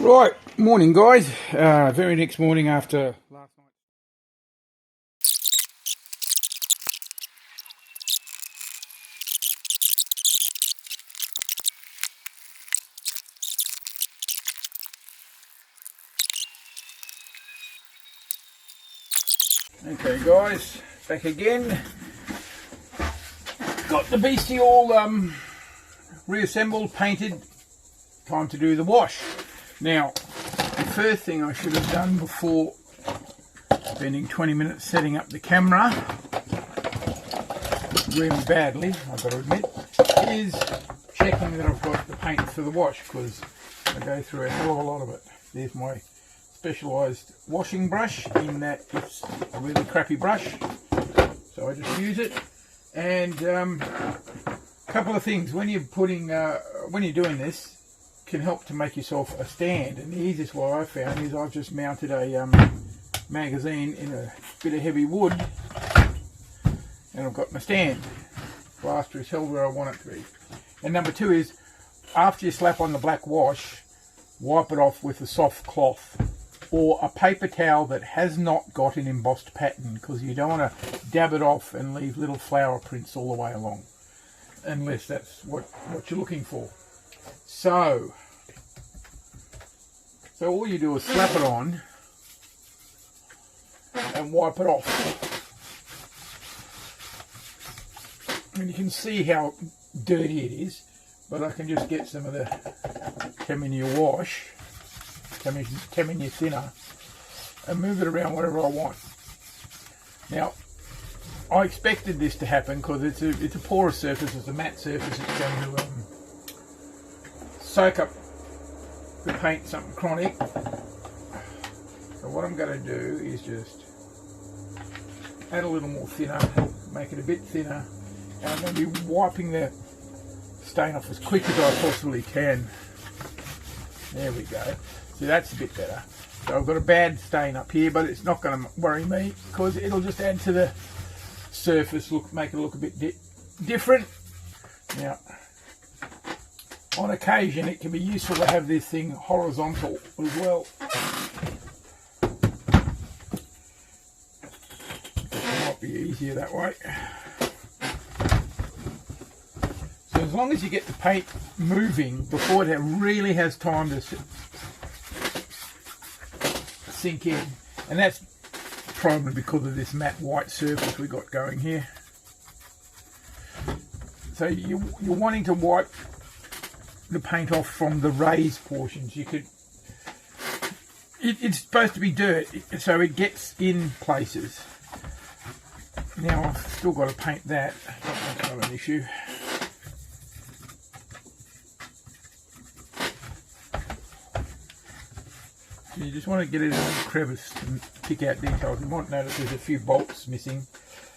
Right, morning guys. Very next morning after last night. Okay guys, back again. Got the beastie all reassembled, painted. Time to do the wash. Now, the first thing I should have done before spending 20 minutes setting up the camera, really badly, I've got to admit, is checking that I've got the paint for the wash, because I go through a hell of a lot of it. There's my specialised washing brush, in that it's a really crappy brush, so I just use it. And a couple of things when you're doing this, can help to make yourself a stand, and the easiest way I found is I've just mounted a magazine in a bit of heavy wood, and I've got my stand. Plaster is held where I want it to be. And number two is, after you slap on the black wash, wipe it off with a soft cloth or a paper towel that has not got an embossed pattern, because you don't want to dab it off and leave little flower prints all the way along, unless that's what you're looking for. So all you do is slap it on and wipe it off. And you can see how dirty it is, but I can just get some of the Tamina wash, Tamina thinner, and move it around wherever I want. Now, I expected this to happen because it's a porous surface, it's a matte surface, it's going to soak up the paint something chronic. So what I'm going to do is just add a little more thinner, make it a bit thinner, and I'm going to be wiping the stain off as quick as I possibly can. There we go. See, that's a bit better. So I've got a bad stain up here, but it's not going to worry me, because it'll just add to the surface, make it look a bit different. Now, on occasion, it can be useful to have this thing horizontal as well. It might be easier that way. So as long as you get the paint moving before it really has time to sink in, and that's probably because of this matte white surface we got going here. So you're wanting to wipe the paint off from the raised portions. It's supposed to be dirt, so it gets in places. Now I've still got to paint that, that's not an issue. So you just want to get it in a crevice and pick out details. You might notice there's a few bolts missing.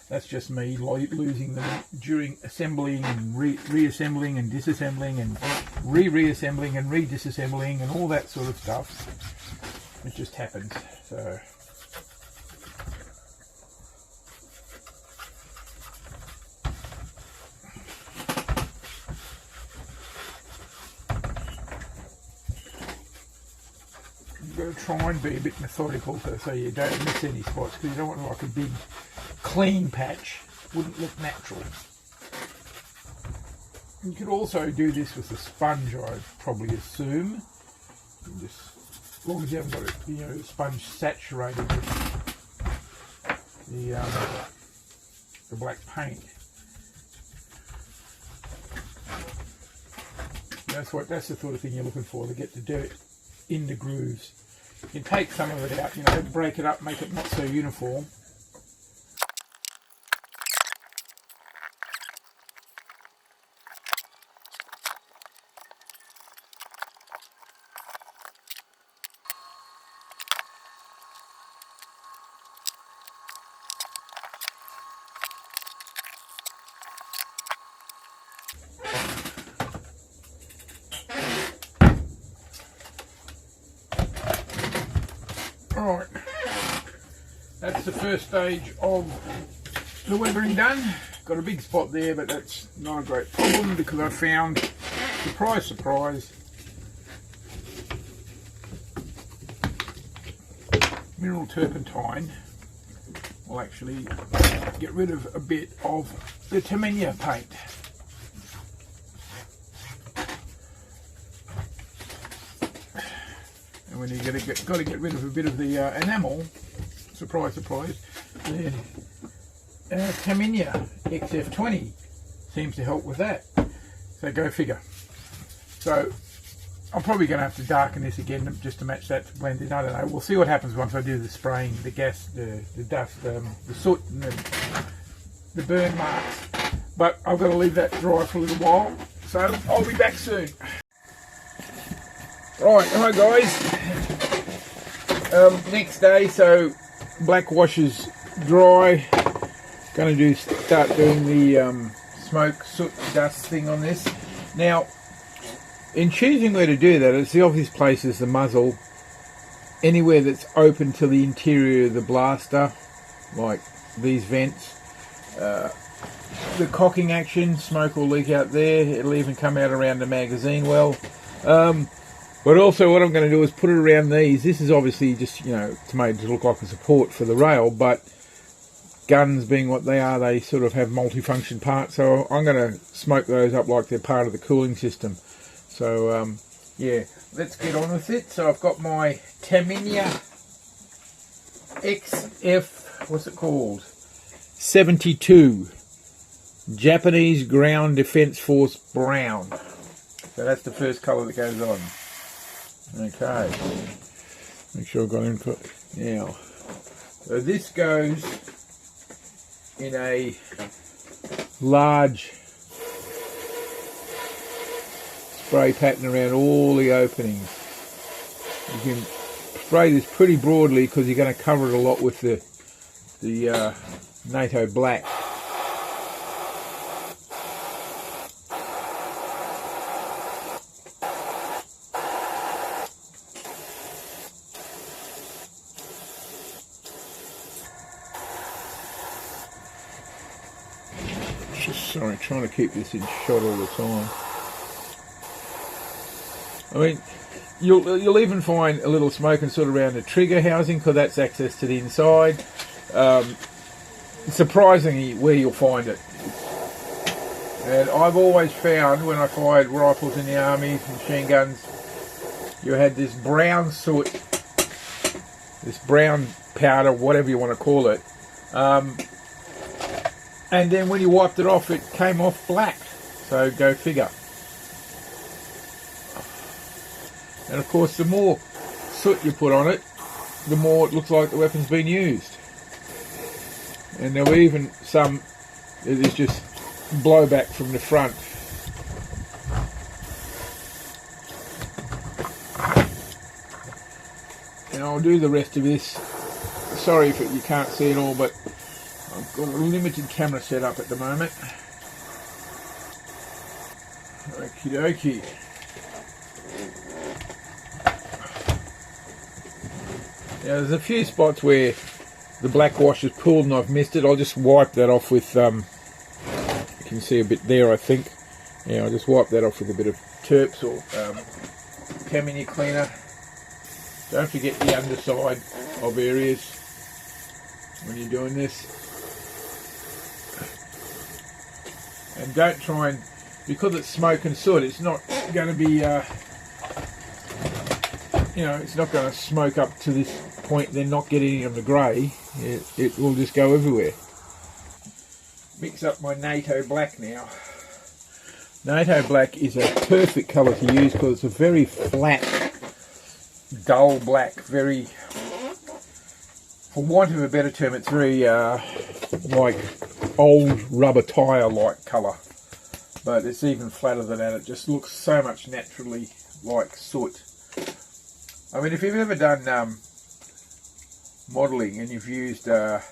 That's just me losing them during assembling and reassembling and disassembling and reassembling and redisassembling and all that sort of stuff. It just happens. So you've got to try and be a bit methodical so you don't miss any spots, because you don't want like a big clean patch. Wouldn't look natural. You could also do this with a sponge, I'd probably assume. Just, as long as you haven't got it, the sponge saturated with the black paint. That's the sort of thing you're looking for, to get the dirt in the grooves. You can take some of it out, break it up, make it not so uniform. Alright, that's the first stage of the weathering done. Got a big spot there, but that's not a great problem, because I found, surprise surprise, mineral turpentine will actually get rid of a bit of the Terminia paint. And when you got to get rid of a bit of the enamel, surprise, surprise, the Terminia XF20 seems to help with that. So go figure. So I'm probably going to have to darken this again just to match that to blend in. I don't know. We'll see what happens once I do the spraying, the gas, the dust, the soot, and the burn marks. But I've got to leave that dry for a little while. So I'll be back soon. Right, hi guys. Next day, so black wash is dry. Going to start doing the smoke, soot, dust thing on this. Now, in choosing where to do that, it's the obvious places, the muzzle, anywhere that's open to the interior of the blaster, like these vents. The cocking action, smoke will leak out there. It'll even come out around the magazine well. But also what I'm going to do is put it around these. This is obviously just, you know, to make it look like a support for the rail, but guns being what they are, they sort of have multifunction parts. So I'm going to smoke those up like they're part of the cooling system. So, yeah, let's get on with it. So I've got my Terminia XF, what's it called? 72. Japanese Ground Defense Force Brown. So that's the first colour that goes on. Okay, make sure I've got input now. So this goes in a large spray pattern around all the openings. You can spray this pretty broadly because you're going to cover it a lot with the NATO black. Sorry, trying to keep this in shot all the time. I mean, you'll even find a little smoke and soot around the trigger housing because that's access to the inside. Surprisingly, where you'll find it. And I've always found when I fired rifles in the army, machine guns, you had this brown soot, this brown powder, whatever you want to call it. And then when you wiped it off, it came off black. So go figure. And of course, the more soot you put on it, the more it looks like the weapon's been used. And there were even some that is just blowback from the front. And I'll do the rest of this. Sorry if you can't see it all, but I've got a limited camera set up at the moment. Okie dokie. Now there's a few spots where the black wash is pooled and I've missed it. I'll just wipe that off with, you can see a bit there I think. Yeah, I'll just wipe that off with a bit of Terps or Terminia cleaner. Don't forget the underside of areas when you're doing this. And don't try and, because it's smoke and soot, it's not going to be, you know, it's not going to smoke up to this point, then not get any of the grey. It will just go everywhere. Mix up my NATO black now. NATO black is a perfect colour to use because it's a very flat, dull black, very, for want of a better term, it's very like old rubber tyre like colour, but it's even flatter than that. It just looks so much naturally like soot. I mean, if you've ever done modelling and you've used the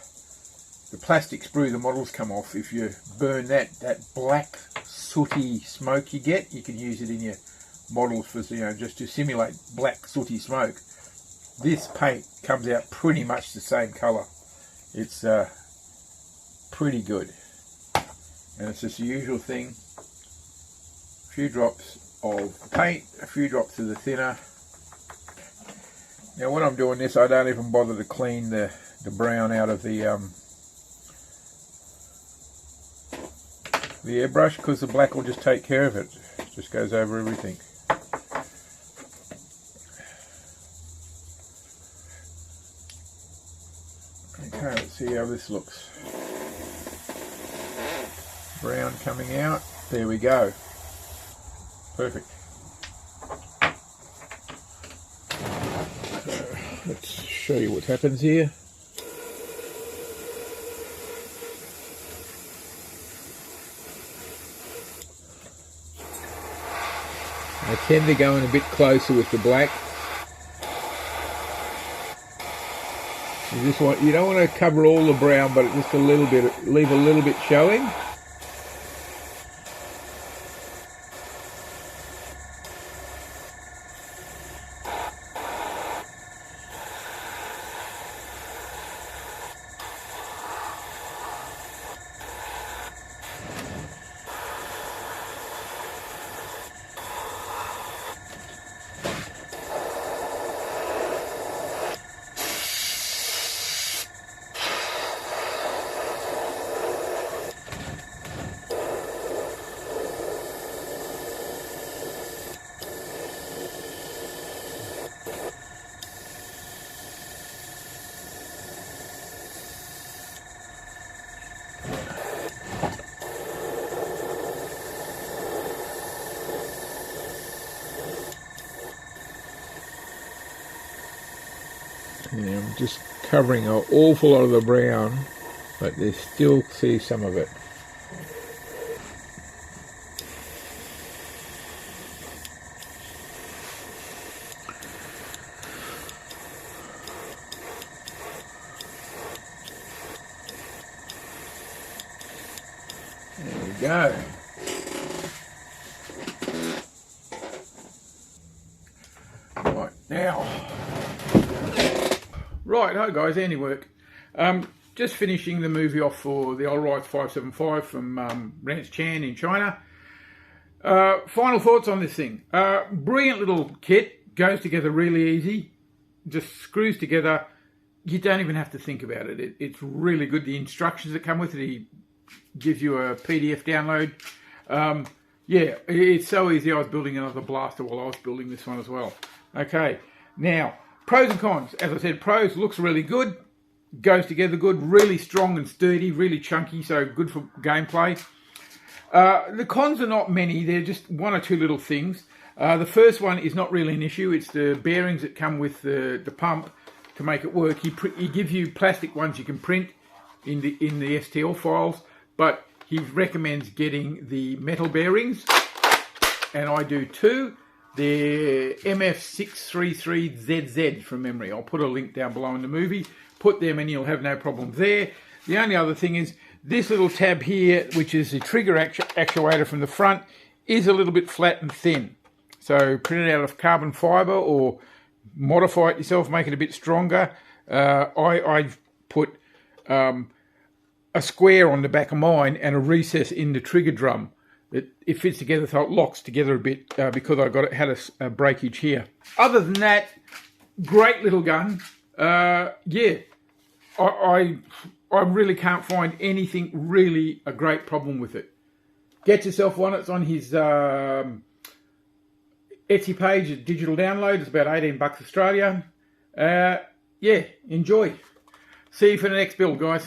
plastic sprue the models come off, if you burn that black sooty smoke you get, you can use it in your models for, you know, just to simulate black sooty smoke. This paint comes out pretty much the same colour. It's pretty good, and it's just the usual thing. A few drops of paint, a few drops of the thinner. Now when I'm doing this, I don't even bother to clean the brown out of the airbrush, because the black will just take care of it. It just goes over everything. Okay, let's see how this looks. Brown coming out. There we go. Perfect. So, let's show you what happens here. I tend to go in a bit closer with the black. You don't want to cover all the brown, but just a little bit, leave a little bit showing. Yeah, I'm just covering an awful lot of the brown, but there's still see some of it. There we go. Right, now. Right, hi guys, Andy work. Just finishing the movie off for the Ulrice 575 from Ranch Chan in China. Final thoughts on this thing. Brilliant little kit, goes together really easy, just screws together. You don't even have to think about it. It's really good. The instructions that come with it, he gives you a PDF download. Yeah, it's so easy. I was building another blaster while I was building this one as well. Okay, now, pros and cons. As I said, pros, looks really good, goes together good, really strong and sturdy, really chunky, so good for gameplay. The cons are not many, they're just one or two little things. The first one is not really an issue. It's the bearings that come with the pump to make it work. He gives you plastic ones you can print in the STL files, but he recommends getting the metal bearings, and I do too. They're MF633ZZ from memory. I'll put a link down below in the movie. Put them and you'll have no problems there. The only other thing is this little tab here, which is the trigger actuator from the front, is a little bit flat and thin. So print it out of carbon fibre or modify it yourself, make it a bit stronger. I put a square on the back of mine and a recess in the trigger drum. It fits together, so it locks together a bit because I had a breakage here. Other than that, great little gun. Yeah, I really can't find anything really a great problem with it. Get yourself one. It's on his Etsy page, a digital download. It's about 18 bucks Australia. Yeah, enjoy. See you for the next build, guys.